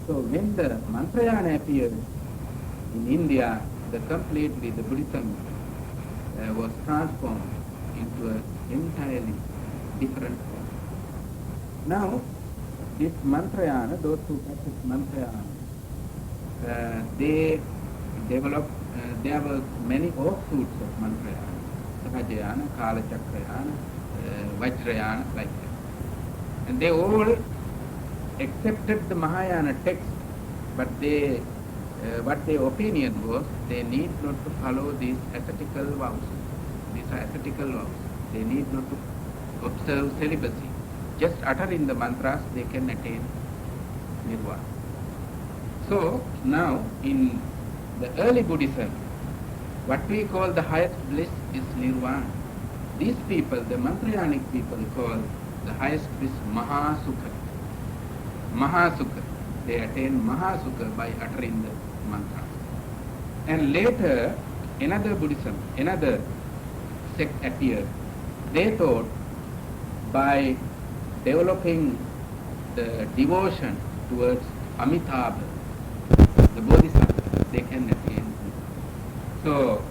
So when the Mantrayana appeared in India, the completely the Buddhism was transformed into an entirely different form. Now, this Mantrayana, those who practice Mantrayana, they developed, there were many offshoots of Mantrayana, Sahajayana, Kalachakrayana, Vajrayana, like that. And they all accepted the Mahayana text, but they, what their opinion was, they need not to follow these ascetical vows. These are ascetical vows. They need not to observe celibacy. Just uttering the mantras, they can attain nirvana. So now in the early Buddhism, what we call the highest bliss is nirvana. These people, the Mantrayanic people, call the highest bliss Mahasukha. Mahasukha. They attain Mahasukha by uttering the mantras. And later, another Buddhism, another sect appeared. They thought by developing the devotion towards Amitabha, the Bodhisattva, they can attain. So,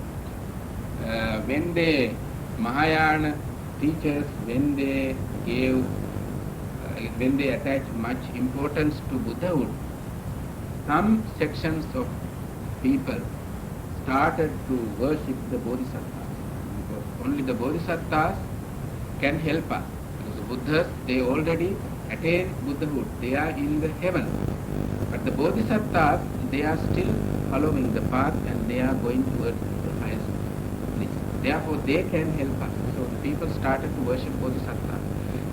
when the Mahayana teachers, when they attach much importance to Buddhahood, some sections of people started to worship the Bodhisattvas, because only the Bodhisattvas can help us. Because the Buddhas, they already attained Buddhahood, they are in the heaven. But the Bodhisattvas, they are still following the path and they are going towards the highest bliss. Therefore, they can help us. So the people started to worship Bodhisattvas.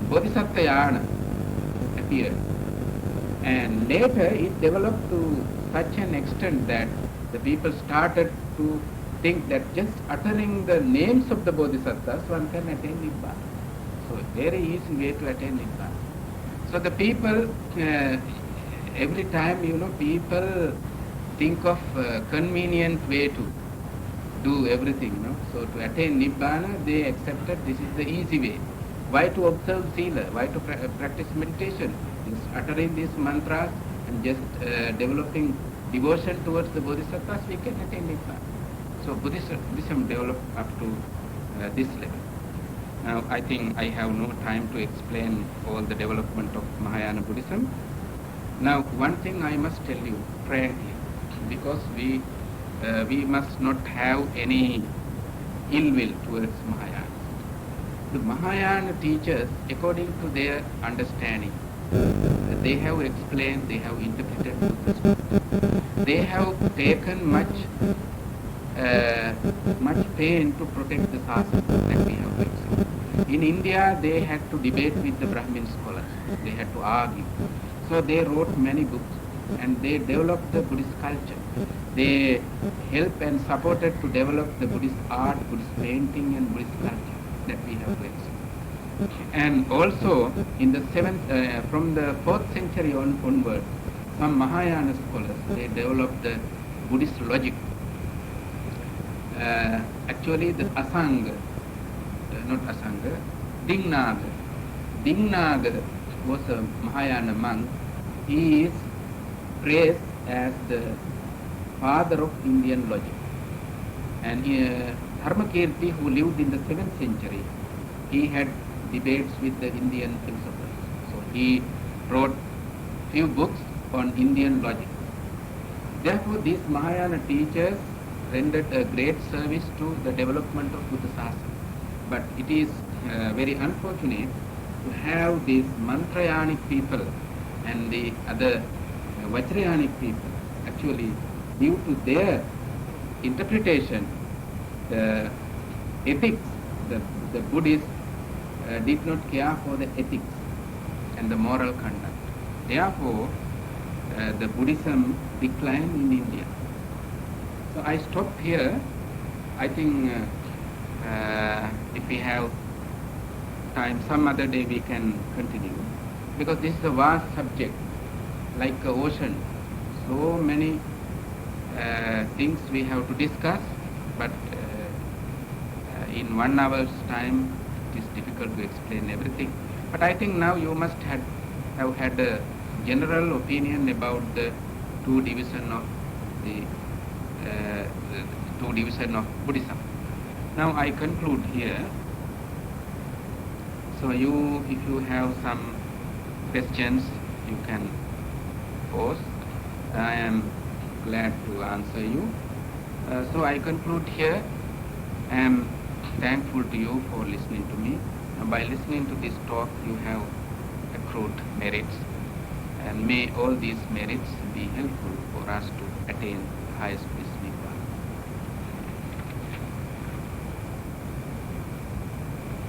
Bodhisattvayana appeared. And later it developed to such an extent that the people started to think that just uttering the names of the Bodhisattvas, one can attain Nibbana. So very easy way to attain Nibbana. So the people, every time, people think of a convenient way to do everything, So to attain Nibbana, they accepted this is the easy way. Why to observe Sila? Why to practice meditation? Just uttering these mantras and just developing devotion towards the Bodhisattvas, we can attain Nibbana. So Buddhism developed up to this level. Now I think I have no time to explain all the development of Mahayana Buddhism. Now one thing I must tell you frankly, because we must not have any ill will towards Mahayana. The Mahayana teachers, according to their understanding, they have explained, they have interpreted Buddhism. They have taken much pain to protect the Sasana that we have explained. In India, they had to debate with the Brahmin scholars. They had to argue. So they wrote many books and they developed the Buddhist culture. They helped and supported to develop the Buddhist art, Buddhist painting and Buddhist culture that we have explained. And also in the from the 4th century onward, some Mahayana scholars, they developed the Buddhist logic. Actually the Asanga, not Asanga, Dingnaga. Dingnaga was a Mahayana monk. He is praised as the father of Indian logic. And Dharmakirti, who lived in the 7th century, he had debates with the Indian philosophers. So he wrote few books on Indian logic. Therefore, these Mahayana teachers rendered a great service to the development of Buddha Sasana. But it is very unfortunate to have these Mantrayanic people and the other Vajrayanic people. Actually, due to their interpretation, the ethics, the Buddhists did not care for the ethics and the moral conduct. Therefore, the Buddhism declined in India. So I stopped here. I think if we have time, some other day we can continue. Because this is a vast subject, like an ocean. So many things we have to discuss, but in 1 hour's time it is difficult to explain everything. But I think now you must have had a general opinion about the two division of the two division of Buddhism. Now I conclude here. So if you have some questions, you can pose. I am glad to answer you. So I conclude here. I am thankful to you for listening to me. By listening to this talk, you have accrued merits, and may all these merits be helpful for us to attain the highest bliss, Nibbana.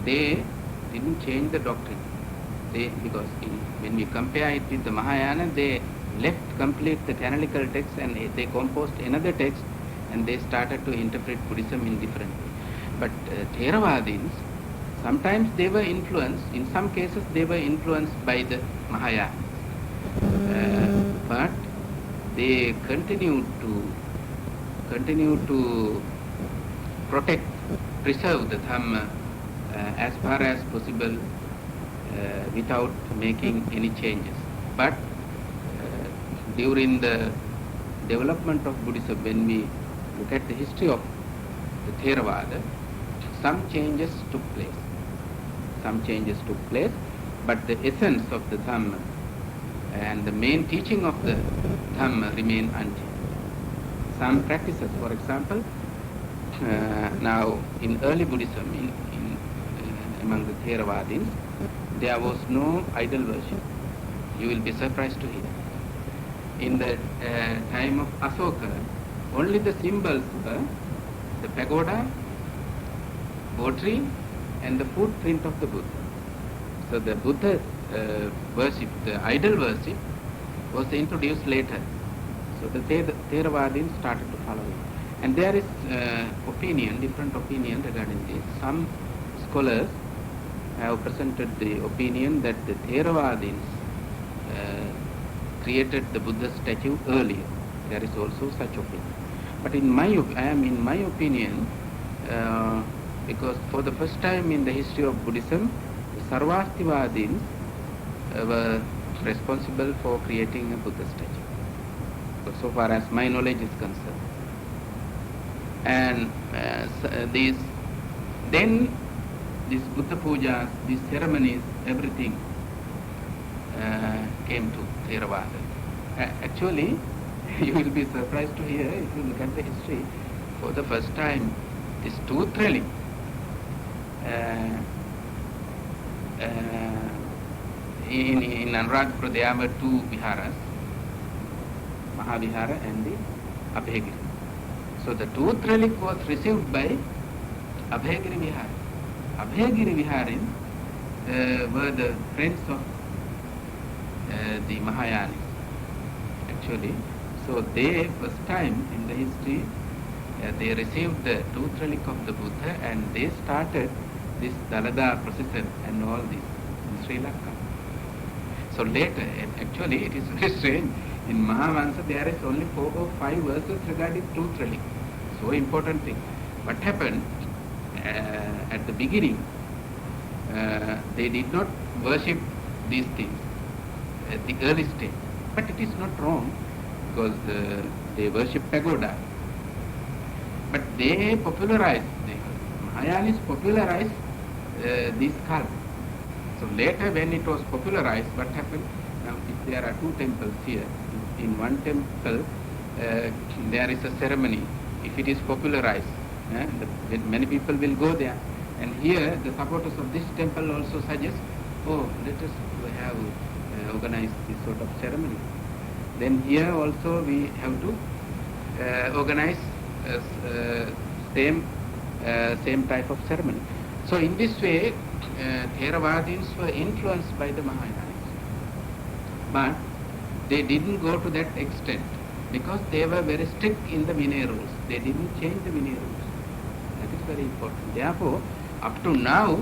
They didn't change the doctrine. Because when we compare it with the Mahayana, they left complete the canonical text and they composed another text, and they started to interpret Buddhism in different way. But Theravadins, sometimes they were influenced, in some cases they were influenced by the Mahayana. But they continued to protect, preserve the Dhamma as far as possible without making any changes. But during the development of Buddhism, when we look at the history of the Theravada, some changes took place. But the essence of the Dhamma and the main teaching of the Dhamma remain unchanged. Some practices, for example, now in early Buddhism, among the Theravadins, there was no idol worship. You will be surprised to hear. In the time of Asoka, only the symbols were the pagoda, pottery, and the footprint of the Buddha. So the Buddha worship, the idol worship, was introduced later. So the Theravadins started to follow it. And there is different opinion regarding this. Some scholars have presented the opinion that the Theravadins created the Buddha statue earlier. There is also such opinion. But in my opinion, because for the first time in the history of Buddhism, the Sarvastivadins were responsible for creating a Buddha statue, so far as my knowledge is concerned. And these Buddha pujas, these ceremonies, everything came to Theravada. Actually, you will be surprised to hear, if you look at the history, for the first time, this tooth trailing in Anuradhapura there were two viharas, Mahavihara and the Abhayagiri. So the tooth relic was received by Abhayagiri Vihara. Abhayagiri Viharin were the friends of the Mahayanis, actually. So they, first time in the history, they received the tooth relic of the Buddha, and they started this Dalada procession and all this in Sri Lanka. So later, actually it is very strange, in Mahavansa there is only 4 or 5 verses regarding tooth relic. So important thing. What happened? At the beginning, they did not worship these things at the early stage. But it is not wrong, because they worship pagoda. But they popularized, the Mahayanis popularized this cult. So later when it was popularized, what happened? Now if there are 2 temples here, in one temple there is a ceremony. If it is popularized, many people will go there. And here the supporters of this temple also suggest, let us have organized this sort of ceremony. Then here also we have to organize same type of ceremony. So in this way, Theravadins were influenced by the Mahayanis. But they didn't go to that extent, because they were very strict in the Vinaya rules. They didn't change the Vinaya rules. That is very important. Therefore, up to now,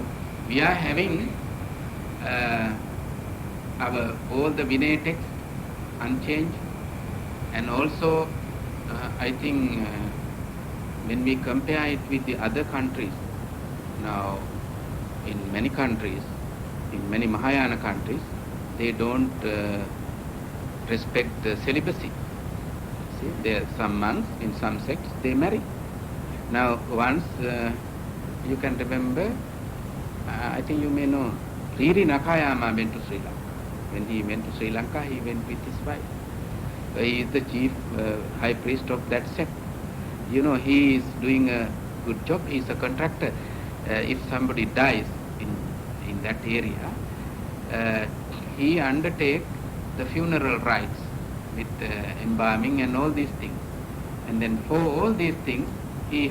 we are having all the Vinaya texts unchanged, and also I think when we compare it with the other countries, now in many countries, in many Mahayana countries, they don't respect the celibacy. See, there are some monks in some sects, they marry. Now, once you can remember, I think you may know, Riri Nakayama went to Sri Lanka. When he went to Sri Lanka, he went with his wife. He is the chief high priest of that sect. You know, he is doing a good job. He is a contractor. If somebody dies in that area, he undertakes the funeral rites with embalming and all these things. And then for all these things, he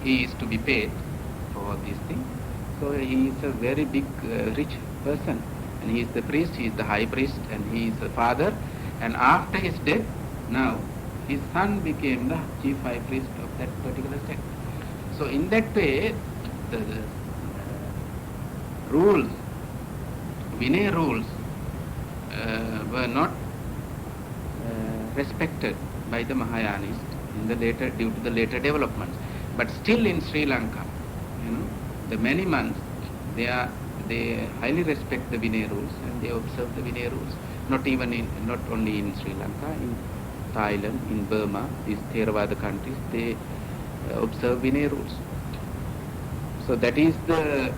is to be paid for all these things. So he is a very big, rich person. And he is the priest, he is the high priest, and he is the father. And after his death, now his son became the chief high priest of that particular sect. So in that way, the rules, Vinaya rules, were not respected by the Mahayanists due to the later developments. But still in Sri Lanka, the many monks, they highly respect the Vinaya rules and they observe the Vinaya rules. Not only in Sri Lanka, in Thailand, in Burma, these Theravada countries, they observe Vinaya rules. So that is the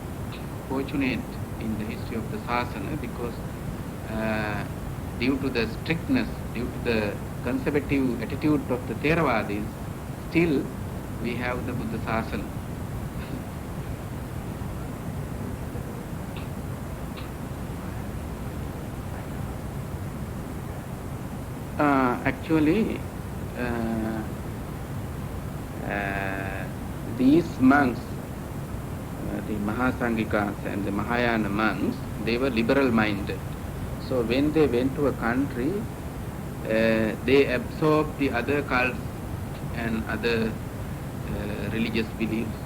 fortunate in the history of the Sasana, because due to the strictness, due to the conservative attitude of the Theravadis, still we have the Buddha Sasana. Actually, these monks, the Mahasanghikas and the Mahayana monks, they were liberal minded. So when they went to a country, they absorbed the other cults and other religious beliefs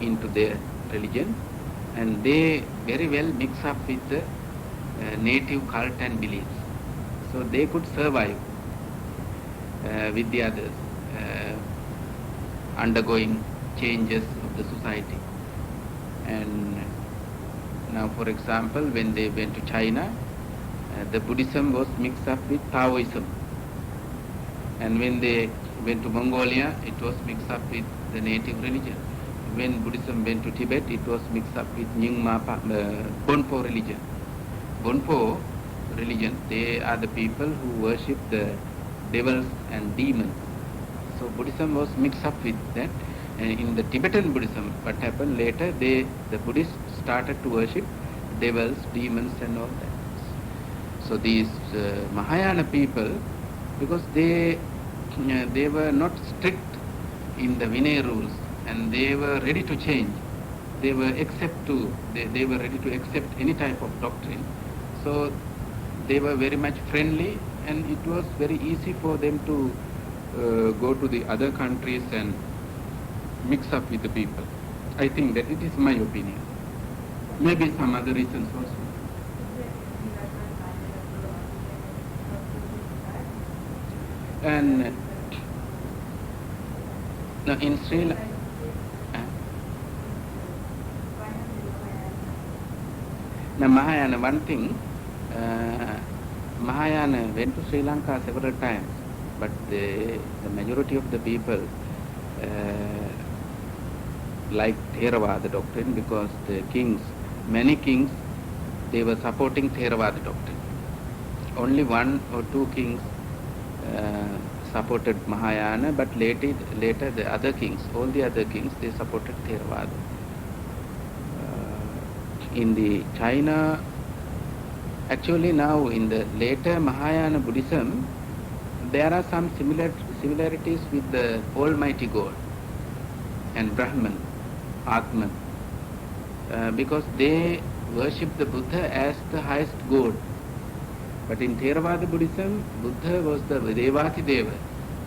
into their religion, and they very well mix up with the native cult and beliefs. So they could survive with the others, undergoing changes of the society. And now, for example, when they went to China, the Buddhism was mixed up with Taoism. And when they went to Mongolia, it was mixed up with the native religion. When Buddhism went to Tibet, it was mixed up with Nyingma Bonpo religion. Bonpo religion, they are the people who worship the devils and demons. So Buddhism was mixed up with that. And in the Tibetan Buddhism, what happened later, the Buddhists started to worship devils, demons and all that. So these Mahayana people, because they were not strict in the Vinaya rules and they were ready to change. They were they were ready to accept any type of doctrine. So they were very much friendly, and it was very easy for them to go to the other countries and mix up with the people. I think that it is my opinion. Maybe some other reasons also. And now in Sri Lanka, now Mahayana, one thing, Mahayana went to Sri Lanka several times, but the majority of the people liked Theravada doctrine, because the kings, many kings, they were supporting Theravada doctrine. Only one or two kings supported Mahayana, but later the other kings, all the other kings, they supported Theravada. In the China, actually now in the later Mahayana Buddhism, there are some similarities with the Almighty God and Brahman, Atman, because they worship the Buddha as the highest God. But in Theravada Buddhism, Buddha was the Devati Deva.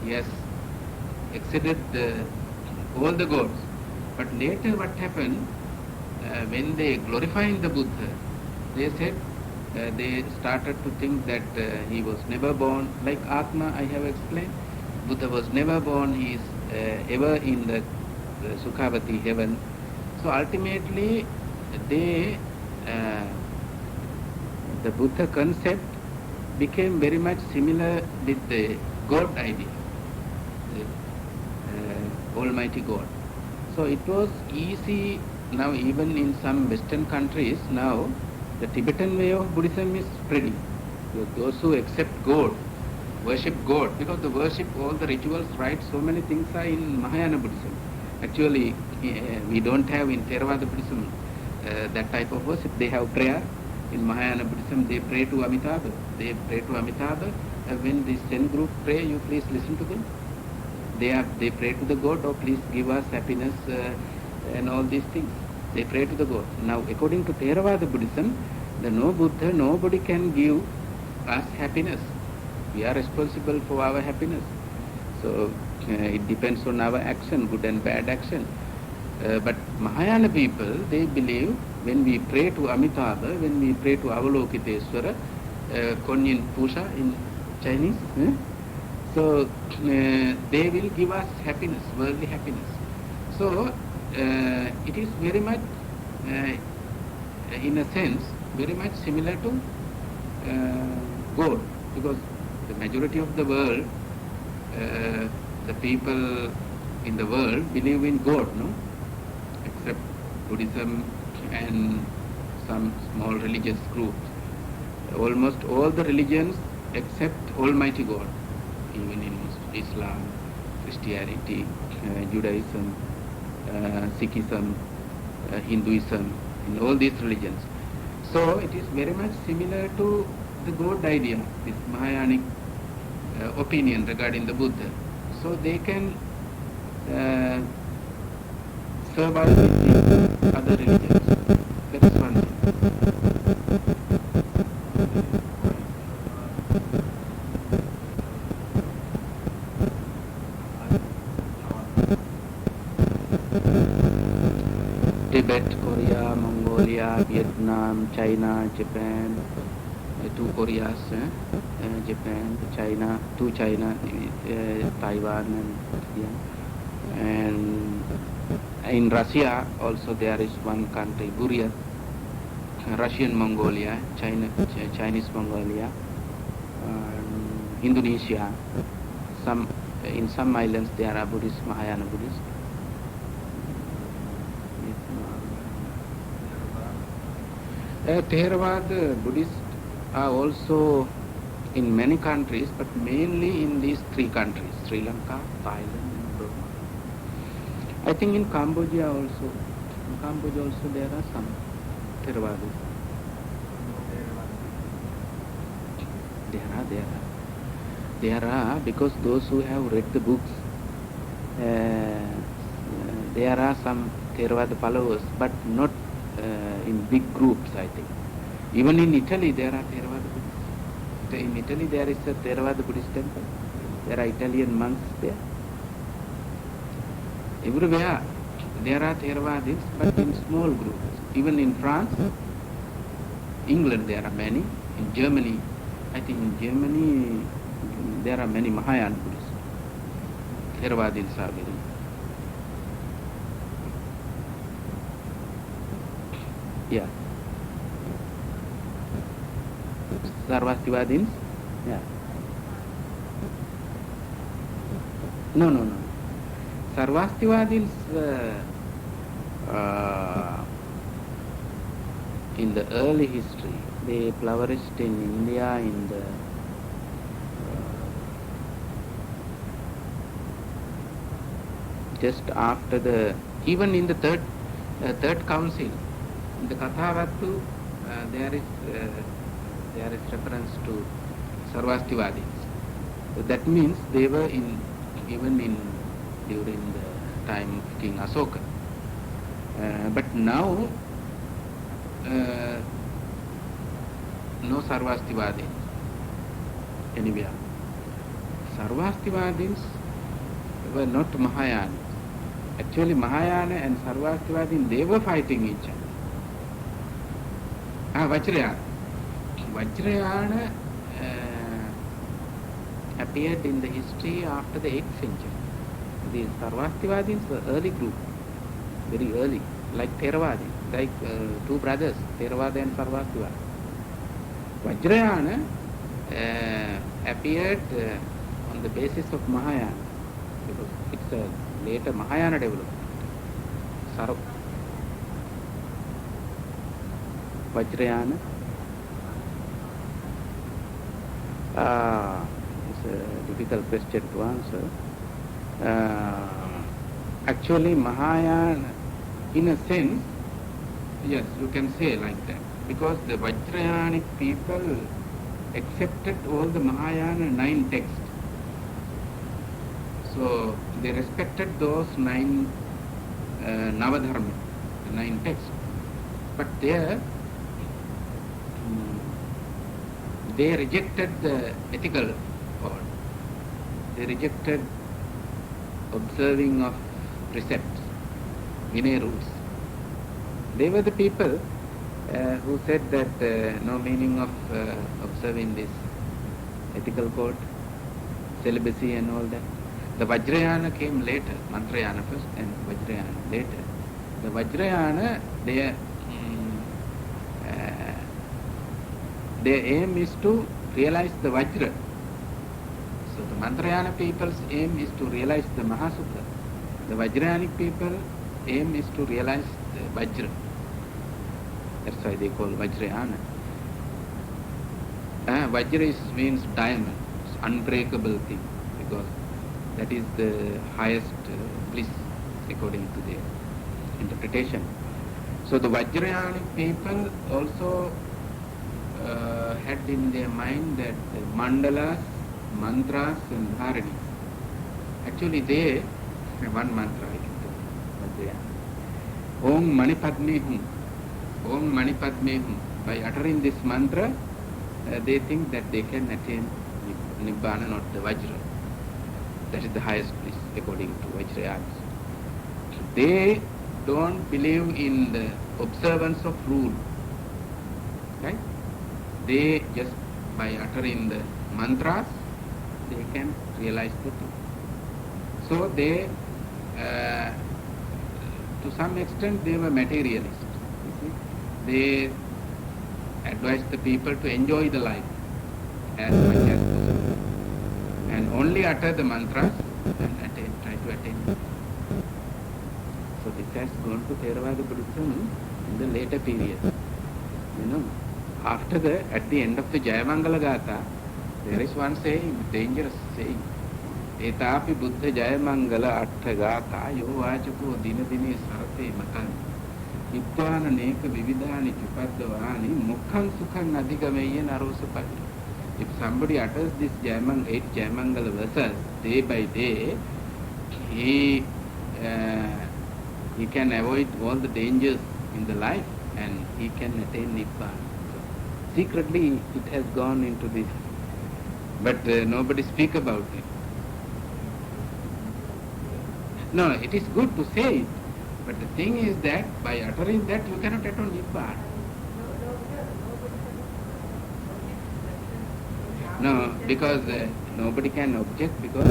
He has exceeded all the gods. But later what happened, when they glorified the Buddha, they said, they started to think that he was never born. Like Atma, I have explained, Buddha was never born, he is ever in the Sukhavati heaven. So ultimately, the Buddha concept became very much similar with the God idea, the Almighty God. So it was easy now, even in some Western countries now, the Tibetan way of Buddhism is spreading. Those who accept God, worship God, because the worship, all the rituals, right, so many things are in Mahayana Buddhism. Actually, we don't have in Theravada Buddhism that type of worship. They have prayer. In Mahayana Buddhism, they pray to Amitabha. They pray to Amitabha. When the Zen group pray, you please listen to them. They pray to the God, oh please give us happiness and all these things. They pray to the God. Now, according to Theravada Buddhism, the no Buddha, nobody can give us happiness. We are responsible for our happiness. So it depends on our action, good and bad action. But Mahayana people, they believe when we pray to Amitabha, when we pray to Avalokiteswara, Konyin Pusha in Chinese, so they will give us happiness, worldly happiness. So it is very much, in a sense, very much similar to God, because the majority of the world, the people in the world believe in God, no? Except Buddhism and some small religious groups. Almost all the religions accept Almighty God, even in Islam, Christianity, Judaism, Sikhism, Hinduism, in all these religions. So it is very much similar to the God idea, this Mahayanic opinion regarding the Buddha. So they can survive with the other religions. That is one thing. Tibet, Korea, Mongolia, Vietnam, China, Japan, two Koreas, Japan, China, two China, Taiwan, and in Russia also there is one country, Burya, Russian Mongolia, Chinese Mongolia, Indonesia. In some islands there are Buddhist, Mahayana Buddhist. Theravada Buddhists are also in many countries, but mainly in these three countries, Sri Lanka, Thailand and Burma. I think in Cambodia also there are some Theravadis. There are, because those who have read the books, there are some Theravada followers, but not in big groups, I think. Even in Italy there are Theravada Buddhists. In Italy there is a Theravada Buddhist temple. There are Italian monks there. Everywhere there are Theravadis, but in small groups. Even in France, England there are many. In Germany, I think in Germany there are many Mahayana Buddhists. Theravadins are very. Yeah. Sarvastivadins? Yeah. No. Sarvastivadins in the early history, they flourished in India in the just after the, even in the third council, in the Kathavattu, there is reference to Sarvastivadins. So that means they were even during the time of King Asoka. But now, no Sarvastivadins anywhere. Sarvastivadins were not Mahayana. Actually, Mahayana and Sarvastivadins, they were fighting each other. Vajrayana appeared in the history after the 8th century. The Sarvastivadins were early group, very early, like Theravadins, like two brothers, Theravada and Sarvastivada. Vajrayana appeared on the basis of Mahayana, because it's a later Mahayana development. Sarv Vajrayana. It's a difficult question to answer. Actually, Mahayana, in a sense, yes, you can say like that, because the Vajrayanic people accepted all the Mahayana 9 texts. So they respected those 9 Navadharma, the 9 texts. But there, they rejected the ethical code. They rejected observing of precepts, Vinaya rules. They were the people who said that no meaning of observing this ethical code, celibacy and all that. The Vajrayana came later, Mantrayana first and Vajrayana later. The Vajrayana, their aim is to realize the Vajra. So the Mantrayana people's aim is to realize the Mahasukha. The Vajrayanic people aim is to realize the Vajra. That's why they call Vajrayana. Vajra means diamond, it's unbreakable thing, because that is the highest bliss according to their interpretation. So the Vajrayanic people also had in their mind that mandalas, mantras and dharanis. Actually they, one mantra I can tell, Vajrayana. Om Mani Padme Hum. Om Mani Padme Hum. By uttering this mantra, they think that they can attain Nibbana, not the Vajra. That is the highest bliss according to Vajrayanas. They don't believe in the observance of rule. Right? They just by uttering the mantras, they can realize the truth. So they, to some extent, they were materialists. They advised the people to enjoy the life as much as possible, and only utter the mantras and try to attain it. So this has gone to Theravada Buddhism in the later period. After at the end of the Jayamangala Gatha, there is one saying, dangerous saying. Etapi Buddha Jayamangala Atta Gatha Yo Vachako Dina Dini Sarate Matan Nibbana Neka Vividhani Chupaddavani Mukham Sukham Adhikameya Narosapati. If somebody utters this 8 Jayamangala verses day by day, he can avoid all the dangers in the life and he can attain Nibbana. So, secretly it has gone into this, but nobody speak about it. No, it is good to say it, but the thing is that by uttering that you cannot attain Nibbana. No, because nobody can object, because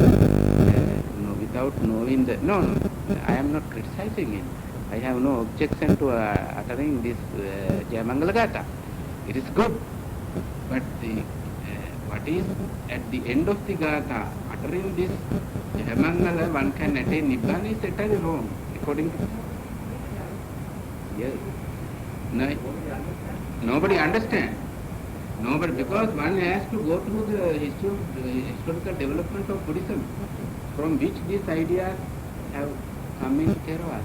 without knowing the... No, I am not criticizing it. I have no objection to uttering this Jayamangala Gatha. It is good. But what is at the end of the Gatha, uttering this Jayamangala, one can attain Nibbana, is entirely wrong, according to... Yes. No, nobody understands. Nobody, because one has to go through the historical development of Buddhism, from which these ideas have come in Theravada.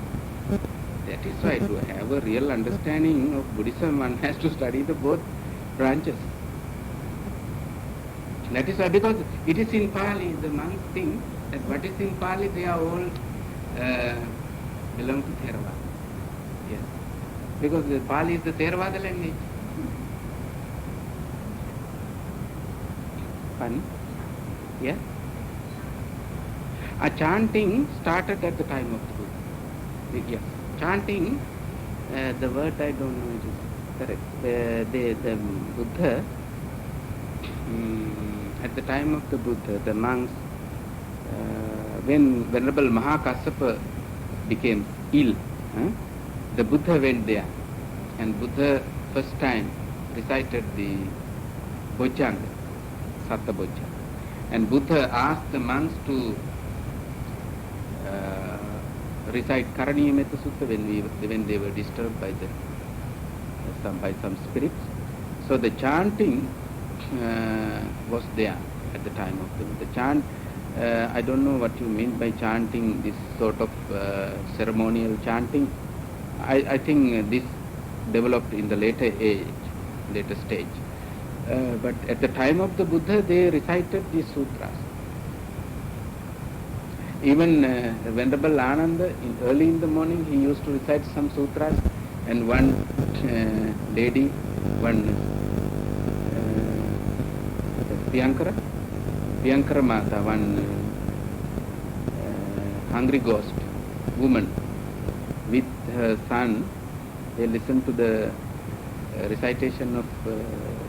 That is why to have a real understanding of Buddhism, one has to study the both branches. That is why, because it is in Pali, the monks think that what is in Pali, they are all belong to Theravada. Yes. Because the Pali is the Theravada language. Funny? Yeah? Chanting started at the time of the Buddha. Yes. Chanting, the word I don't know, it is correct. The Buddha, at the time of the Buddha, the monks, when Venerable Mahakassapa became ill, the Buddha went there, and Buddha first time recited the Bojjhanga. Sattabojja. And Buddha asked the monks to recite Karaniyametta Sutta when they were disturbed by some spirits. So the chanting was there at the time of the chant. I don't know what you mean by chanting, this sort of ceremonial chanting. I think this developed in the later stage. But at the time of the Buddha, they recited these sutras. Even Venerable Ananda, early in the morning, he used to recite some sutras, and one lady, one Priyankara Mata, one hungry ghost woman, with her son, they listened to the recitation of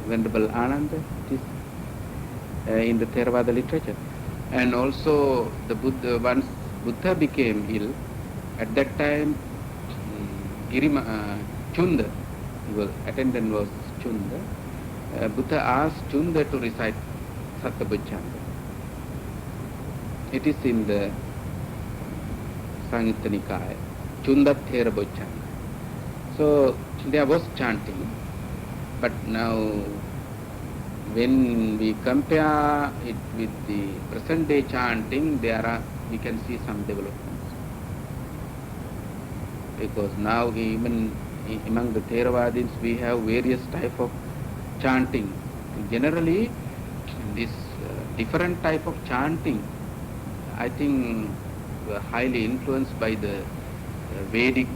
Venerable Ananda, it is in the Theravada literature. And also the Buddha, once Buddha became ill, at that time Chunda, attendant was Chunda, Buddha asked Chunda to recite Sattabojjhanga. It is in the Samyutta Nikaya, Chunda Thera Bojjhanga. So there was chanting, but now when we compare it with the present day chanting, we can see some developments. Because now even among the Theravadins we have various type of chanting. Generally, this different type of chanting, I think, were highly influenced by the Vedic,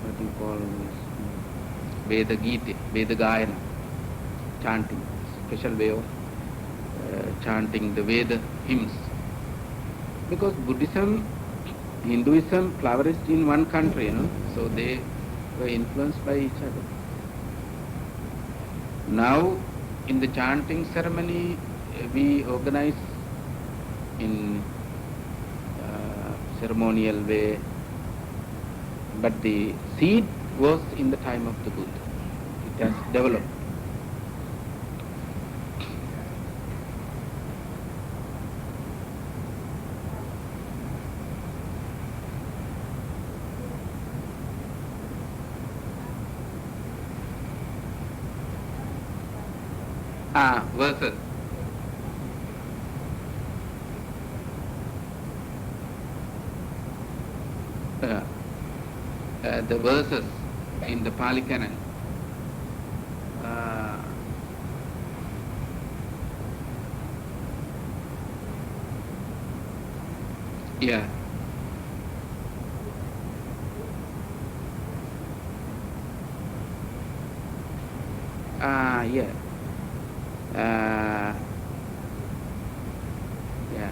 what do you call this, Veda Gita, Veda Gayana chanting, special way of chanting the Veda hymns. Because Buddhism, Hinduism flourished in one country, so they were influenced by each other. Now, in the chanting ceremony, we organize in ceremonial way, but the seed was in the time of the Buddha. It has developed. Verses. The verses in the Pali Canon. Yeah. Yeah. Yeah.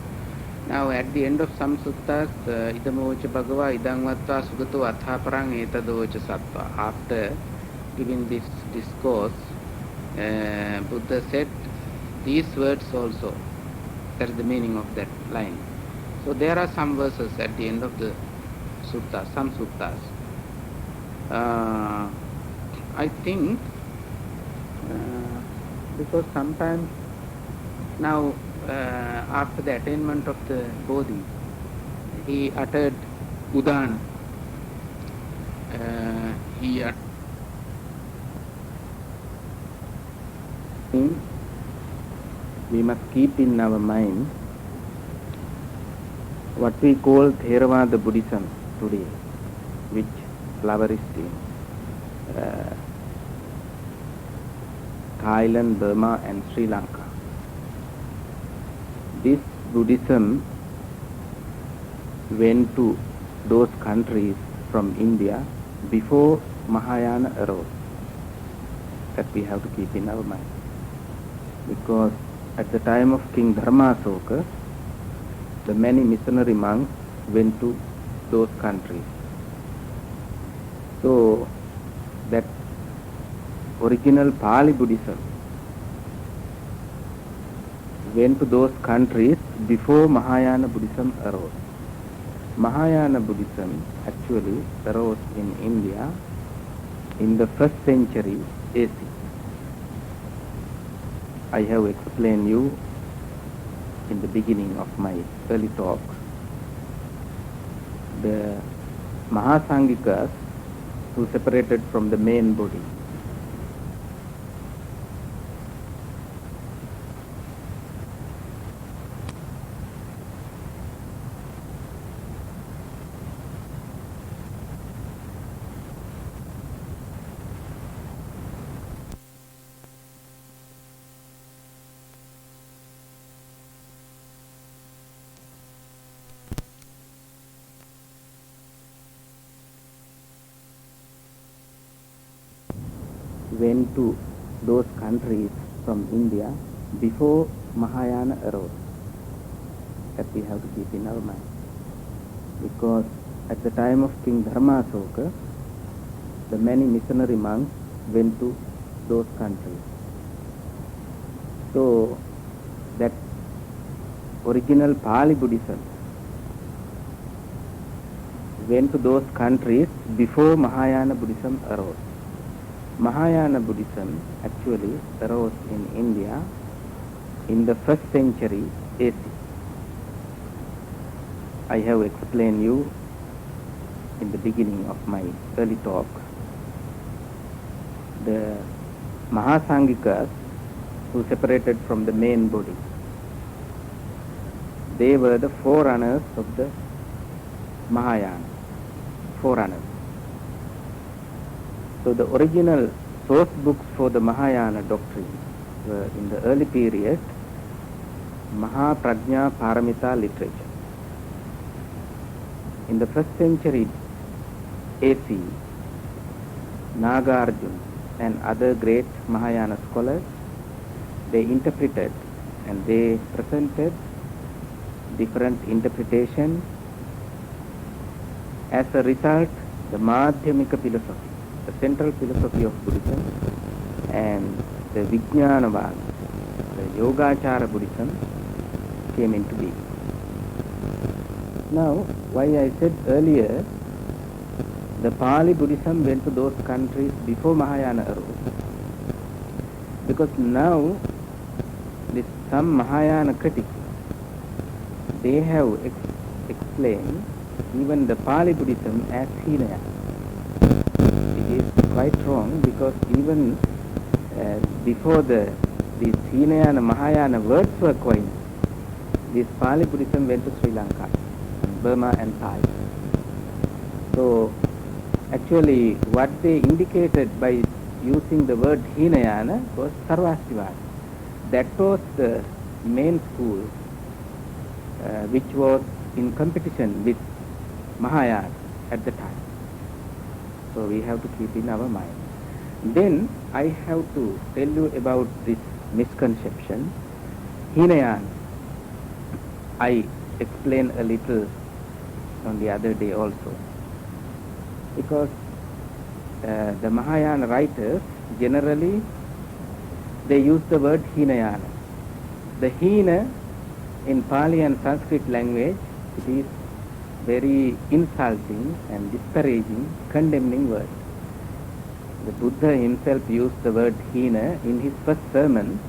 Now at the end of some suttas, idamocha bhagava idangvatva sugato athaparang etadocha sattva. After giving this discourse, Buddha said these words also. That is the meaning of that line. So there are some verses at the end of the sutta, some suttas. I think because sometimes now after the attainment of the Bodhi, he uttered Udana. We must keep in our mind what we call Theravada Buddhism today, which flourished in Thailand, Burma and Sri Lanka. This Buddhism went to those countries from India before Mahayana arose. That we have to keep in our mind. Because at the time of King Dharmasoka, the many missionary monks went to those countries. So that original Pali Buddhism went to those countries before Mahayana Buddhism arose. Mahayana Buddhism actually arose in India in the 1st century AC. I have explained you in the beginning of my early talk, the Mahasangikas who separated from the main body. Went to those countries from India before Mahayana arose. That we have to keep in our mind. Because at the time of King Dharmasoka, the many missionary monks went to those countries. So that original Pali Buddhism went to those countries before Mahayana Buddhism arose. Mahayana Buddhism actually arose in India in the 1st century AC. I have explained you in the beginning of my early talk. The Mahasangikas who separated from the main body, they were the forerunners of the Mahayana, forerunners. So the original source books for the Mahayana doctrine were in the early period Mahaprajna Paramita literature. In the 1st century AC, Nagarjuna and other great Mahayana scholars, they interpreted and they presented different interpretations. As a result, the Madhyamika philosophy, the central philosophy of Buddhism, and the Vijnanavada, the Yogachara Buddhism came into being. Now, why I said earlier, the Pali Buddhism went to those countries before Mahayana arose. Because now, some Mahayana critics, they have explained even the Pali Buddhism as Hinayana. It is quite wrong, because even before these Hinayana Mahayana words were coined, this Pali Buddhism went to Sri Lanka, Burma and Thai. So actually what they indicated by using the word Hinayana was Sarvastivada. That was the main school which was in competition with Mahayana at the time. So we have to keep in our mind. Then I have to tell you about this misconception. Hinayana, I explained a little on the other day also. Because the Mahayana writers generally they use the word Hinayana. The Hina in Pali and Sanskrit language, it is very insulting and disparaging, condemning word. The Buddha himself used the word Hina in his first sermon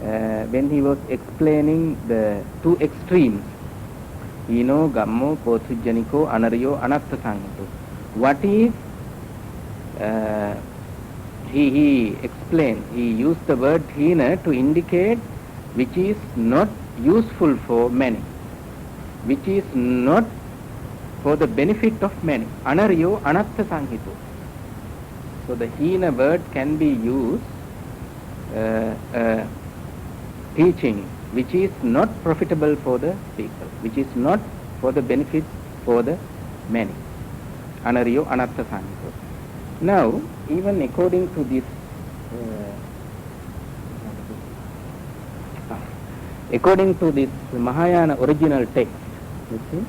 when he was explaining the two extremes, Hino, Gammo, Pothujjaniko, Anariyo, Anatta Sanghito. What is, he explained, he used the word Hina to indicate which is not useful for many, which is not for the benefit of many. Anariyo, Anatta Sanghito. So the Hina word can be used teaching which is not profitable for the people, which is not for the benefit for the many. Anariyo, Anatta Sanghito. Now, even according to this Mahayana original text, you see,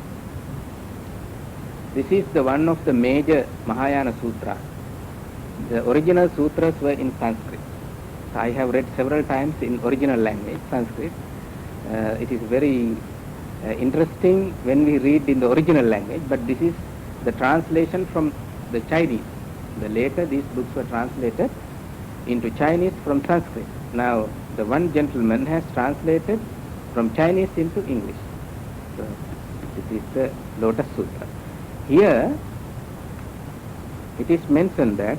this is the one of the major Mahayana sutras. The original sutras were in Sanskrit. So I have read several times in original language, Sanskrit. It is very interesting when we read in the original language, but this is the translation from the Chinese. Later these books were translated into Chinese from Sanskrit. Now the one gentleman has translated from Chinese into English. So this is the Lotus Sutra. Here it is mentioned that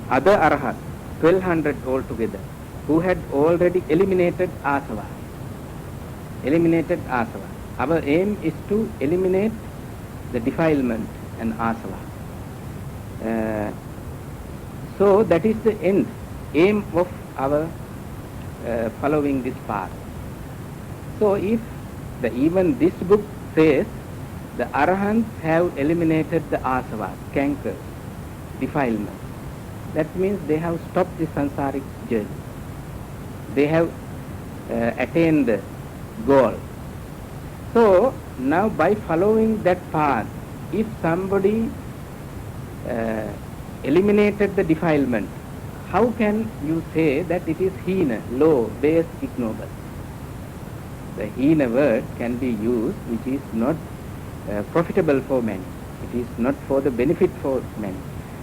other arhat, 1200 altogether, who had already eliminated asava. Our aim is to eliminate the defilement and asava. So that is the aim of our following this path. So if even this book says the arahants have eliminated the asavas, cankers, defilement, that means they have stopped the sansaric journey. They have attained the goal. So now by following that path, if somebody eliminated the defilement, how can you say that it is hina, low, base, ignoble? The hina word can be used which is not profitable for many. It is not for the benefit for many.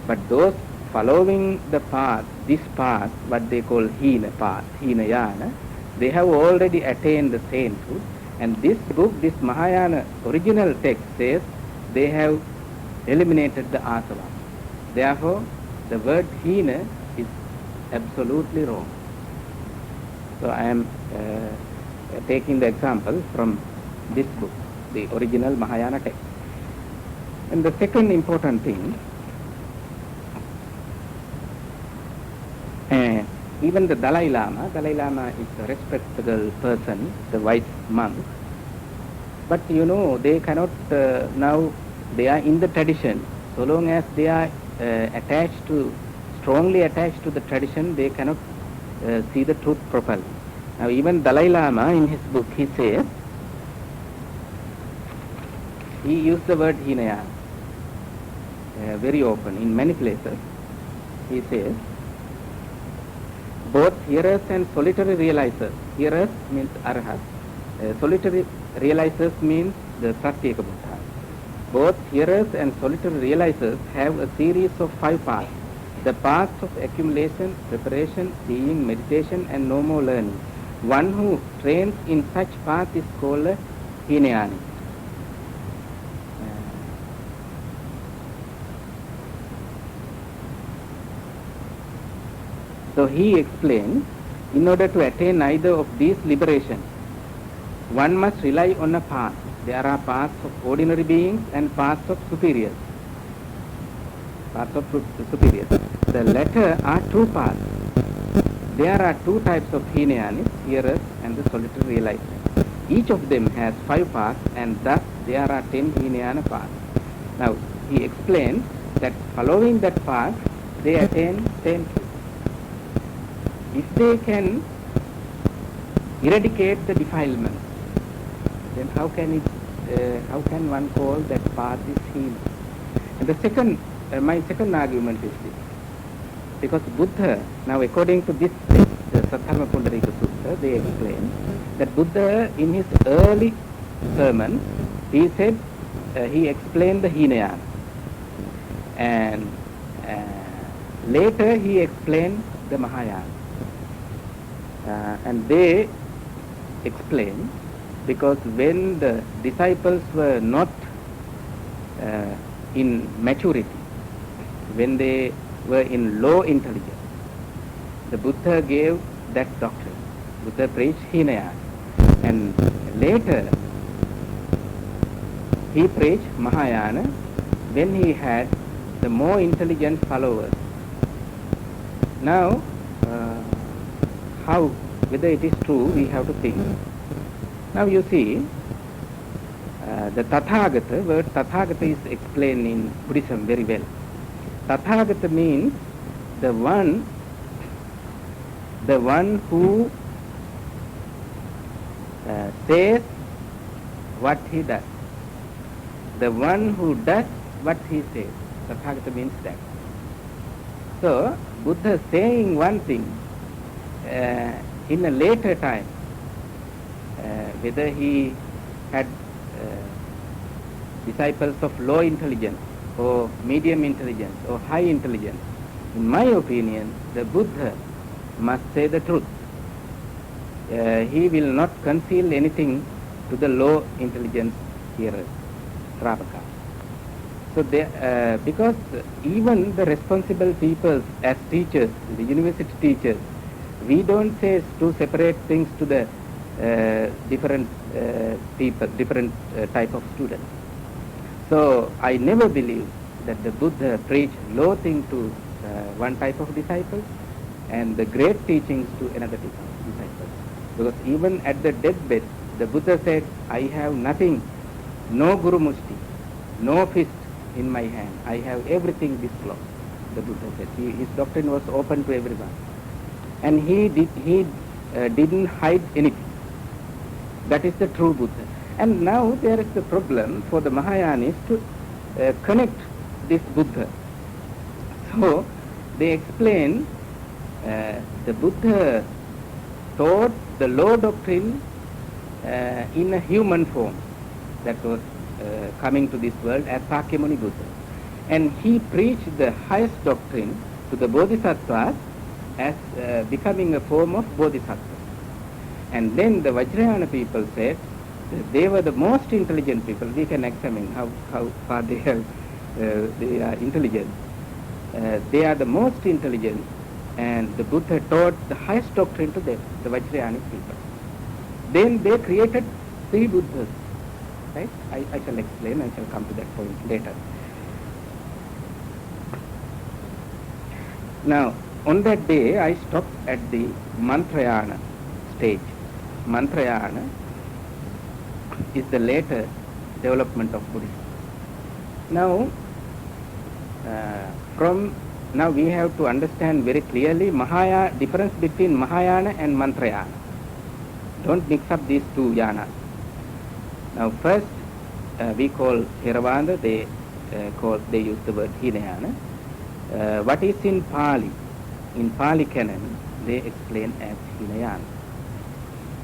But those following the path, this path, what they call hina path, hinayana, they have already attained the sainthood. And this book, this Mahayana original text says they have eliminated the asava. Therefore, the word hina is absolutely wrong. So I am taking the example from this book, the original Mahayana text. And the second important thing, even the Dalai Lama is a respectable person, the wise monk. But you know, they cannot, now they are in the tradition. So long as they are strongly attached to the tradition, they cannot see the truth properly. Now even Dalai Lama in his book, he says, he used the word hinayana very often in many places. He says, both hearers and solitary realizers. Hearers means arhat. Solitary realizers means the pratyeka buddha. Both hearers and solitary realizers have a series of 5 paths. The paths of accumulation, preparation, seeing, meditation and no more learning. One who trains in such path is called a hinayani. So he explained, in order to attain either of these liberations, one must rely on a path. There are paths of ordinary beings and paths of superiors. The latter are 2 paths. There are 2 types of hinayanis, hearers and the solitary realizers. Each of them has 5 paths, and thus there are 10 hinayana paths. Now he explained that following that path, they attain sainthood. If they can eradicate the defilement, then how can one call that path is hina? And the second, my second argument is this: because Buddha, now according to this text, the Saddharma Pundarika Sutta, they explain that Buddha in his early sermon, he said, he explained the hinayana, and later he explained the Mahayana. And they explain, because when the disciples were not in maturity, when they were in low intelligence, the Buddha gave that doctrine. Buddha preached Hinayana. And later, he preached Mahayana when he had the more intelligent followers. Now, whether it is true, we have to think. Now you see, the Tathagata, word Tathagata is explained in Buddhism very well. Tathagata means the one who says what he does. The one who does what he says. Tathagata means that. So, Buddha saying one thing in a later time, whether he had disciples of low intelligence or medium intelligence or high intelligence. In my opinion, the Buddha must say the truth. He will not conceal anything to the low intelligence hearers, Shravaka. So because even the responsible people as teachers, the university teachers, we don't say to separate things to the different people, different type of students. So I never believe that the Buddha preached low thing to one type of disciples and the great teachings to another disciples. Because even at the deathbed, the Buddha said, I have nothing, no Guru Mushti, no fist in my hand. I have everything disclosed, the Buddha said. His doctrine was open to everyone. And he didn't hide anything. That is the true Buddha. And now there is the problem for the Mahayanis to connect this Buddha. So they explain the Buddha taught the law doctrine in a human form that was coming to this world as Sakyamuni Buddha. And he preached the highest doctrine to the Bodhisattvas as becoming a form of Bodhisattva. And then the Vajrayana people said they were the most intelligent people. We can examine how far they are intelligent. They are the most intelligent, and the Buddha taught the highest doctrine to them, the Vajrayanic people. Then they created 3 Buddhas. Right? I shall explain, I shall come to that point later. Now, on that day, I stopped at the Mantrayana stage. Mantrayana is the later development of Buddhism. Now, now we have to understand very clearly difference between Mahayana and Mantrayana. Don't mix up these 2 yanas. Now first, we call Theravada, they use the word Hinayana. What is in Pali? In Pali canon, they explain as Hinayana.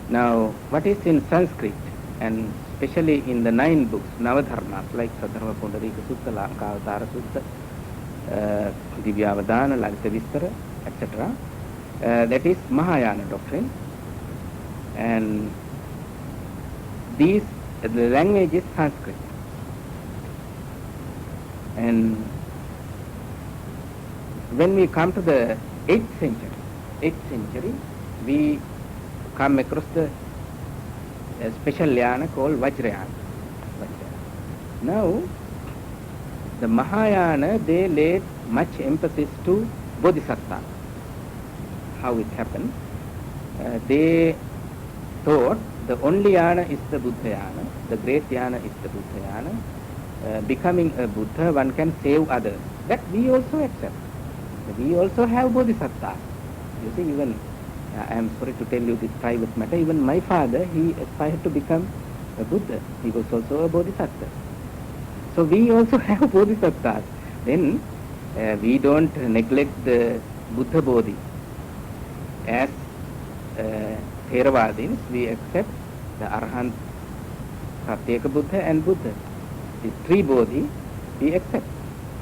Now, what is in Sanskrit, and especially in the 9 books, Navadharmas, like Sadharma Pundarika Sutta, Lankavatara Sutta, Divyavadana, Lalita Vistara, etc. That is Mahayana doctrine. And the language is Sanskrit. And when we come to the 8th century, we come across the special yana called Vajrayana. Now, the Mahayana, they laid much emphasis to Bodhisattva. How it happened? They thought the only yana is the Buddha yana, the great yana is the Buddha yana. Becoming a Buddha, one can save others. That we also accept. We also have Bodhisattvas. You see, even, I am sorry to tell you this private matter, even my father, he aspired to become a Buddha. He was also a Bodhisattva. So we also have Bodhisattvas. Then we don't neglect the Buddha Bodhi. As Theravadins, we accept the Arahant, Satyaka Buddha and Buddha. These 3 Bodhi we accept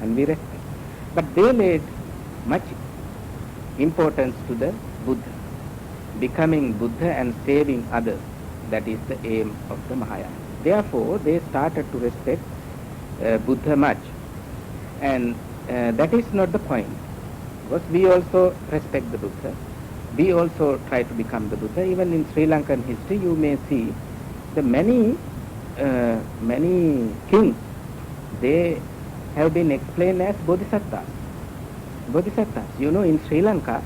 and we respect. But they laid much importance to the Buddha, becoming Buddha and saving others. That is the aim of the Mahayana. Therefore, they started to respect Buddha much. And that is not the point. Because we also respect the Buddha. We also try to become the Buddha. Even in Sri Lankan history, you may see the many kings, they have been explained as Bodhisattvas. Bodhisattvas. You know, in Sri Lanka,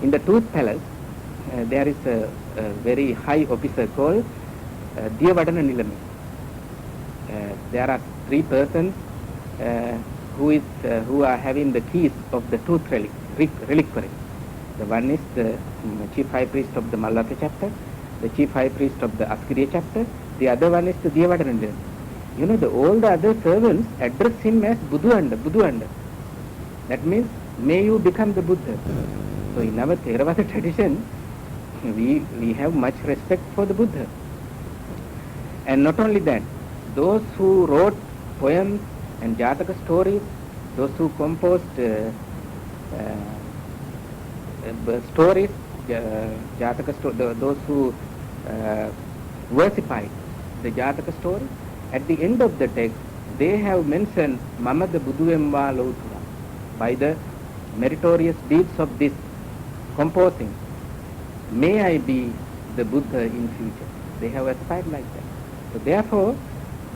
in the Tooth Palace, there is a very high officer called Diyavadana Nilami. There are 3 persons who are having the keys of the tooth reliquary. The one is the chief high priest of the Mallaka chapter, the chief high priest of the Askiriya chapter, the other one is the Diyavadana Nilami. You know, all the other servants address him as Buddhu. That means, may you become the Buddha. So in our Theravada tradition, we have much respect for the Buddha. And not only that, those who wrote poems And Jataka stories, those who composed stories, those who versified the Jataka story, at the end of the text, they have mentioned Mamada Buduemba Lautura. By the meritorious deeds of this composing, may I be the Buddha in future. They have aspired like that. So therefore,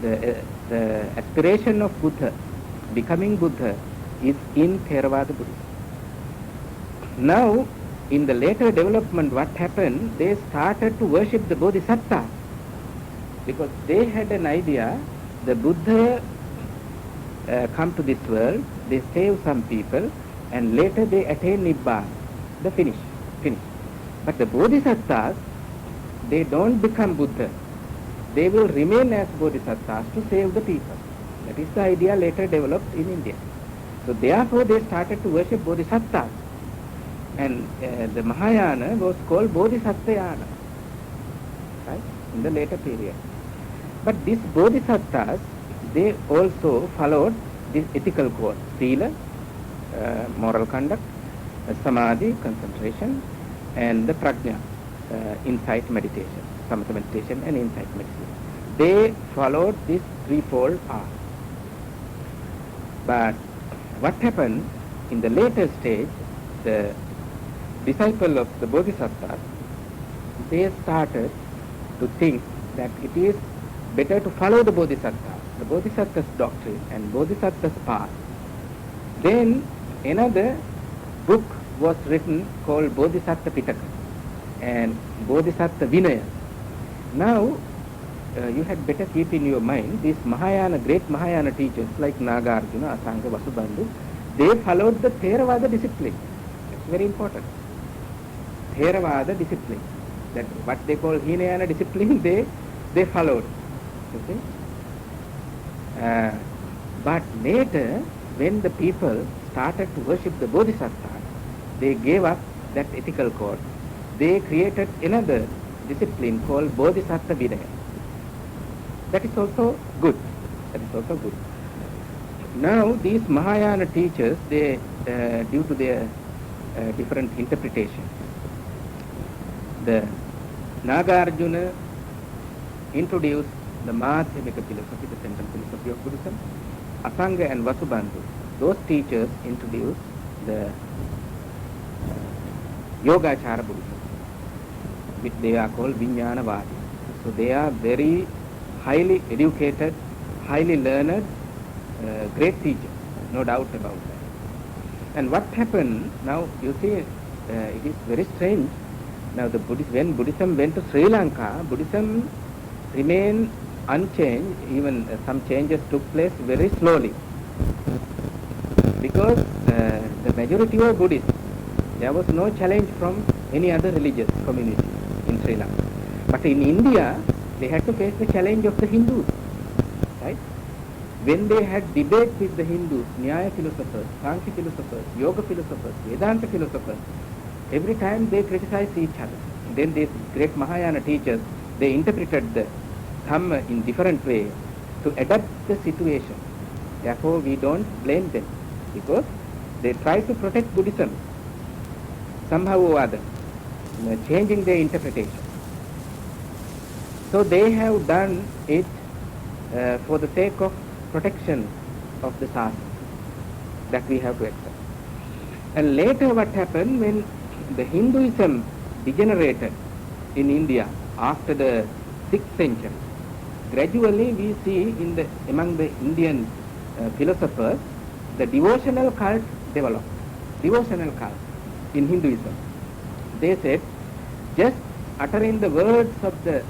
the aspiration of Buddha, becoming Buddha, is in Theravada Buddhism. Now, in the later development, what happened, they started to worship the Bodhisattvas, because they had an idea, the Buddha come to this world, they save some people, and later they attain Nibbana, the finish. But the Bodhisattvas, they don't become Buddha. They will remain as Bodhisattvas to save the people. That is the idea later developed in India. So therefore they started to worship Bodhisattvas. And the Mahayana was called Bodhisattvayana, right, in the later period. But these Bodhisattvas, they also followed this ethical code, Sila, moral conduct, Samadhi, concentration, and the Prajna, insight meditation, Samatha meditation and insight meditation. They followed this threefold path. But what happened in the later stage, the disciple of the Bodhisattvas, they started to think that it is better to follow the Bodhisattva's doctrine and Bodhisattva's path. Then another book was written called Bodhisattva Pitaka and Bodhisattva Vinaya. Now, you had better keep in your mind, these Mahayana, great Mahayana teachers like Nagarjuna, Asanga, Vasubandhu, they followed the Theravada discipline. That's very important. Theravada discipline. That what they call Hinayana discipline, they followed. Okay? But later, when the people started to worship the Bodhisattvas, they gave up that ethical code. They created another discipline called Bodhisattva Vinaya. That is also good. Now, these Mahayana teachers, they, due to their different interpretations, the Nagarjuna introduced the Madhyamika philosophy, the central philosophy of Buddhism. Asanga and Vasubandhu, those teachers introduced the Yogachara Buddhism, which they are called Vijnanavadi. So they are very highly educated, highly learned, great teachers, no doubt about that. And what happened now, you see, it is very strange. Now, when Buddhism went to Sri Lanka, Buddhism remained unchanged, even some changes took place very slowly. Because the majority were Buddhists, there was no challenge from any other religious community in Sri Lanka. But in India, they had to face the challenge of the Hindus, right? When they had debate with the Hindus, Nyaya philosophers, Sankhya philosophers, Yoga philosophers, Vedanta philosophers, every time they criticized each other. Then these great Mahayana teachers, they interpreted the Dhamma in different ways to adapt the situation. Therefore, we don't blame them, because they try to protect Buddhism somehow or other, changing their interpretation. So they have done it for the sake of protection of the Sasana, that we have to accept. And later what happened, when the Hinduism degenerated in India after the 6th century, gradually we see among the Indian philosophers, the devotional cult developed. Devotional cult in Hinduism. They said, just uttering the words of the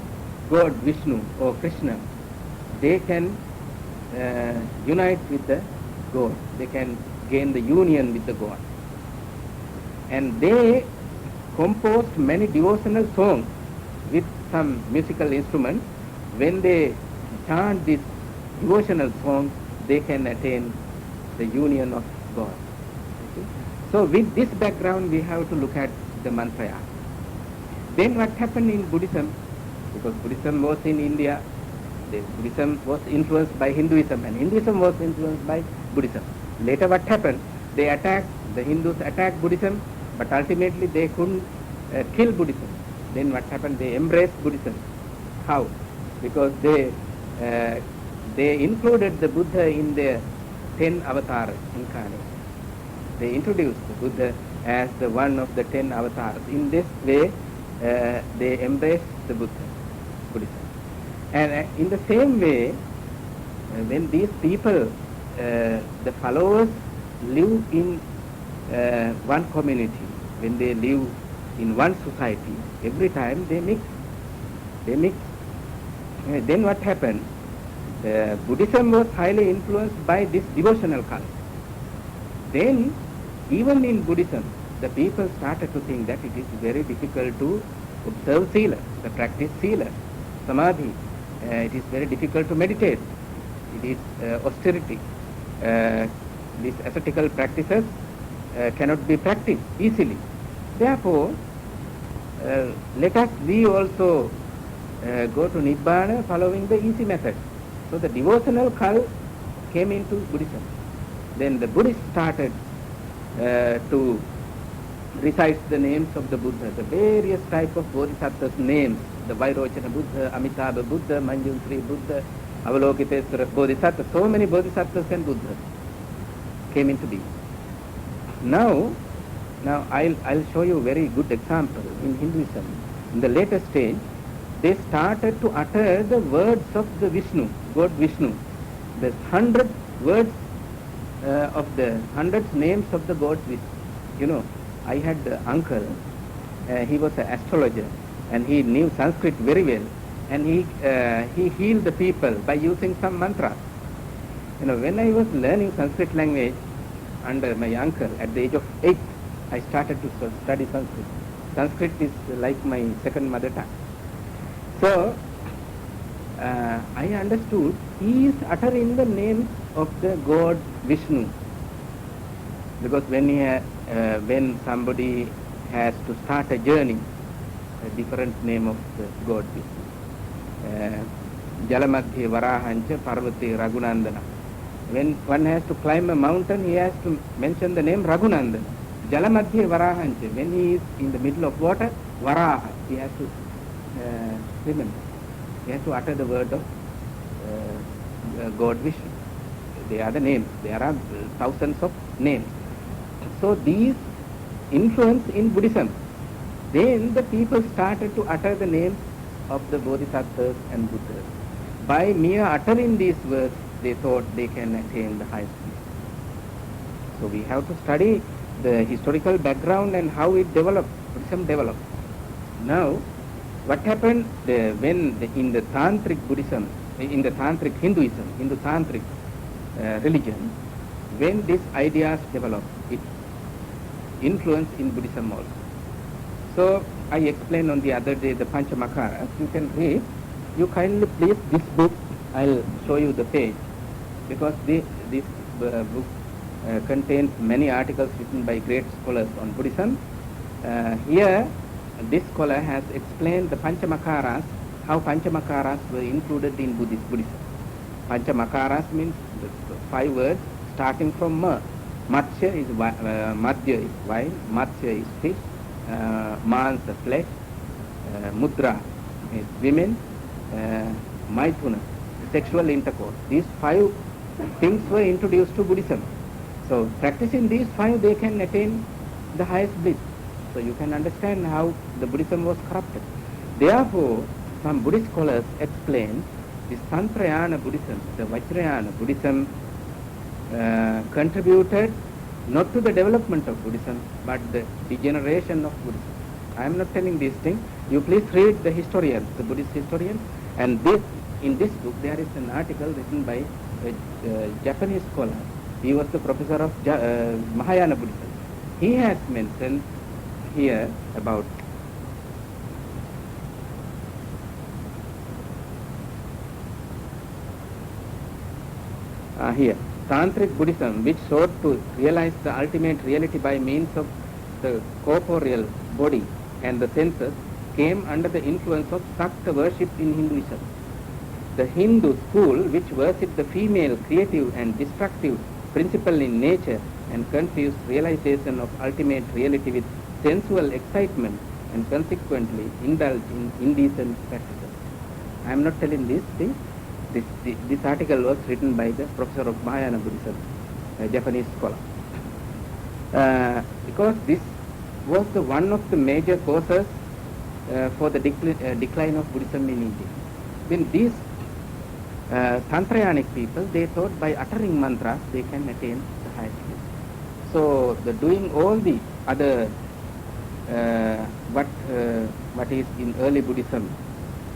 God Vishnu or Krishna, they can unite with the God. They can gain the union with the God. And they composed many devotional songs with some musical instruments. When they chant these devotional songs, they can attain the union of God. Okay? So with this background, we have to look at the mantraya. Then what happened in Buddhism, because Buddhism was in India Buddhism was influenced by Hinduism, and Hinduism was influenced by Buddhism. Later what happened? The Hindus attacked Buddhism, but ultimately they couldn't kill Buddhism. Then what happened? They embraced Buddhism. How? Because they included the Buddha in their 10 avatar incarnations. They introduced the Buddha as the one of the 10 avatars. In this way, they embraced the Buddhism. And in the same way, when these people, the followers, live in one community, when they live in one society, every time they mix. Then what happened? Buddhism was highly influenced by this devotional cult. Then, even in Buddhism, the people started to think that it is very difficult to observe sila, to practice sila, samadhi. It is very difficult to meditate. It is austerity. These ascetical practices cannot be practiced easily. Therefore, let we also go to Nibbana following the easy method. So the devotional cult came into Buddhism. Then the Buddhists started to recite the names of the Buddha, the various type of Bodhisattvas names, the Vairochana Buddha, Amitabha Buddha, Manjushri Buddha, Avalokitesvara Bodhisattva. So many Bodhisattvas and Buddhas came into being. Now I'll show you a very good example in Hinduism. In the later stage, they started to utter the words of the Vishnu, God Vishnu. There's 100 words of the 100 names of the God Vishnu. You know, I had an uncle, he was an astrologer, and he knew Sanskrit very well, and he healed the people by using some mantras. You know, when I was learning Sanskrit language under my uncle at the age of 8, I started to study Sanskrit. Sanskrit is like my second mother tongue. So, I understood he is uttering the name of the God Vishnu. Because when somebody has to start a journey, a different name of the God Vishnu. Jalamadhye Varahancha Parvati Raghunandana. When one has to climb a mountain, he has to mention the name Raghunandana. Jalamadhye Varahancha. When he is in the middle of water, Varaha. He has to remember. He has to utter the word of God Vishnu. They are the names. There are thousands of names. So these influence in Buddhism. Then the people started to utter the names of the Bodhisattvas and Buddhas. By mere uttering these words, they thought they can attain the highest peace. So we have to study the historical background and how it developed, Buddhism developed. Now, what happened when in the Tantric Buddhism, in the Tantric Hinduism, Hindu-Tantric religion, when these ideas developed, it influenced in Buddhism also. So I explained on the other day the Panchamakaras. You can read. You kindly please this book. I'll show you the page, because this book contains many articles written by great scholars on Buddhism. Here, this scholar has explained the Panchamakaras, how Panchamakaras were included in Buddhism. Panchamakaras means the 5 words starting from Ma. Matsya is Madhya is wine, Matsya is fish, Mansa flesh, Mudra is women, Maithuna sexual intercourse. These 5 things were introduced to Buddhism. So practicing these 5, they can attain the highest bliss. So you can understand how the Buddhism was corrupted. Therefore, some Buddhist scholars explain this Tantrayana Buddhism, the Vajrayana Buddhism, contributed not to the development of Buddhism, but the degeneration of Buddhism. I am not telling these things. You please read the historians, the Buddhist historians, and in this book there is an article written by a Japanese scholar. He was the professor of Mahayana Buddhism. He has mentioned here about here Tantric Buddhism, which sought to realize the ultimate reality by means of the corporeal body and the senses, came under the influence of Sakta worship in Hinduism. the Hindu school, which worshipped the female creative and destructive principle in nature and confused realization of ultimate reality with sensual excitement and consequently indulged in indecent practices. I am not telling these things. This article was written by the professor of Mahayana Buddhism, a Japanese scholar. Because this was one of the major causes for the decline of Buddhism in India. Then these Tantrayanic people, they thought by uttering mantras they can attain the highest bliss. So doing all the other what is in early Buddhism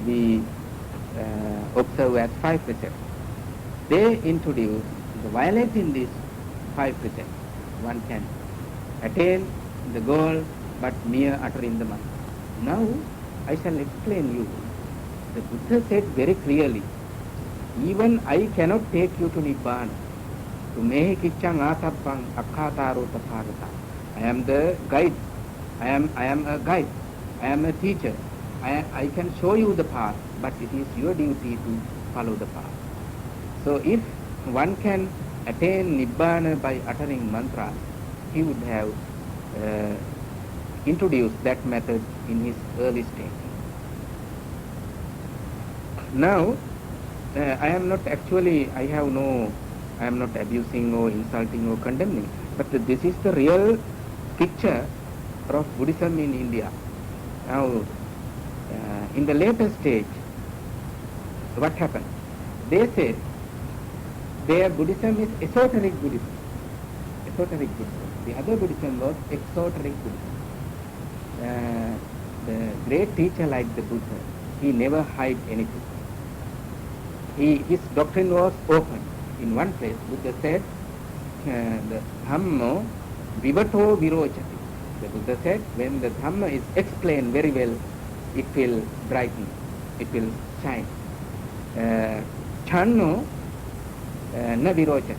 we observe as 5 precepts. They introduce the violating these 5 precepts. One can attain the goal but mere uttering the mantra. Now I shall explain you. The Buddha said very clearly, even I cannot take you to Nibbana. To mehi kiccang atappang akkhataro tathagata. I am the guide. I am a guide. I am a teacher. I can show you the path, but it is your duty to follow the path. So if one can attain Nibbana by uttering mantras, he would have introduced that method in his early stage. Now, I am not abusing or insulting or condemning, but this is the real picture of Buddhism in India. Now, in the later stage, what happened? They said their Buddhism is esoteric Buddhism. Esoteric Buddhism. The other Buddhism was exoteric Buddhism. The great teacher like the Buddha, he never hid anything. His doctrine was open. In one place, Buddha said, the Dhamma vivato virochati. The Buddha said, when the Dhamma is explained very well, it will brighten, it will shine. Channo na virochati.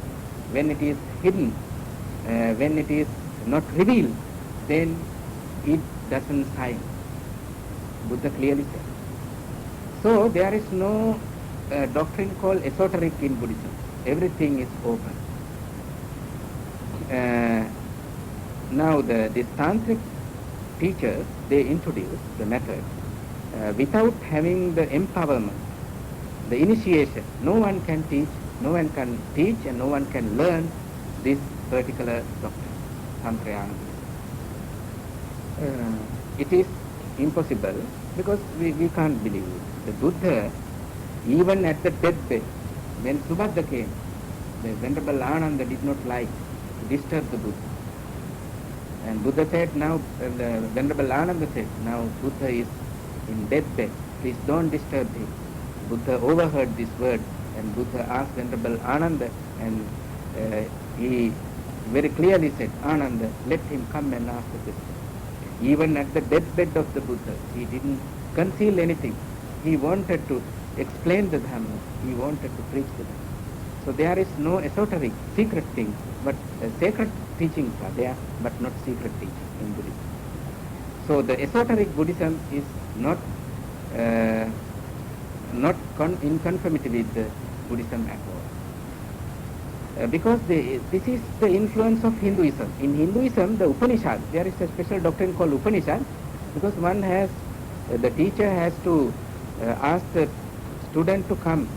When it is hidden, when it is not revealed, then it doesn't shine. Buddha clearly said. So there is no doctrine called esoteric in Buddhism. Everything is open. Now these tantric teachers, they introduce the method without having the empowerment, the initiation. No one can teach and no one can learn this particular doctrine, Tantrayana. It is impossible because we can't believe it. The Buddha, even at the deathbed, when Subhadra came, the Venerable Ananda did not like to disturb the Buddha. And Buddha said, now, the Venerable Ananda said, now Buddha is in deathbed, please don't disturb him. Buddha overheard this word and Buddha asked Venerable Ananda, and he very clearly said, Ananda, let him come and ask the question. Even at the deathbed of the Buddha, he didn't conceal anything. He wanted to explain the Dhamma. He wanted to preach the Dhamma. So there is no esoteric, secret thing, but sacred teachings are there, but not secret teaching in Buddhism. So the esoteric Buddhism is not in conformity with the Buddhism at all. Because this is the influence of Hinduism. In Hinduism, the Upanishad, there is a special doctrine called Upanishad, because the teacher has to ask the student to come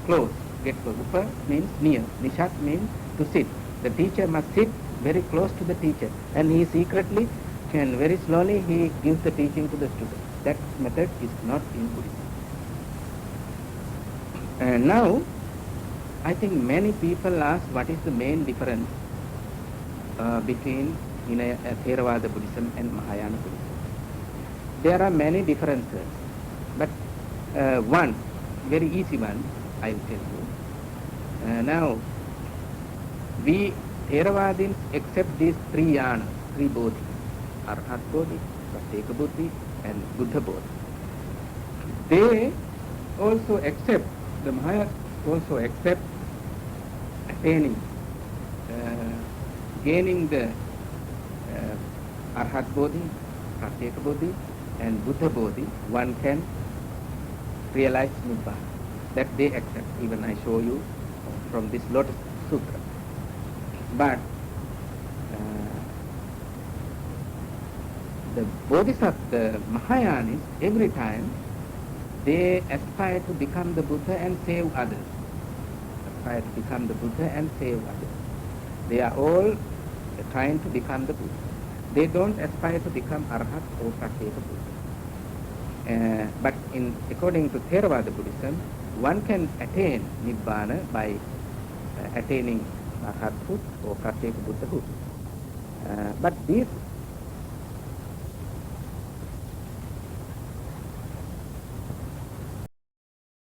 close, get close. Upa means near, Nishad means to sit. The teacher must sit very close to the teacher, and he secretly and very slowly he gives the teaching to the student. That method is not in Buddhism. Now, I think many people ask what is the main difference between Theravada Buddhism and Mahayana Buddhism. There are many differences, but one, very easy one, I will tell you. Now, we Theravadins accept these 3 yanas, 3 bodhis, Arhat Bodhi, Pratyeka Buddhi and Buddha Bodhi. They also accept, the Mahayana also accept attaining, gaining the Arhat Bodhi, Pratyeka Bodhi and Buddha Bodhi, one can realize Nibbana. that they accept. Even I show you from this Lotus Sutra. But the Bodhisattva Mahayanis, every time they aspire to become the Buddha and save others. Aspire to become the Buddha and save others. They are all trying to become the Buddha. They don't aspire to become Arhat or Pratyeka Buddha. But according to Theravada Buddhism, one can attain Nibbana by attaining Arhathood or Pratyeka Buddhahood. But these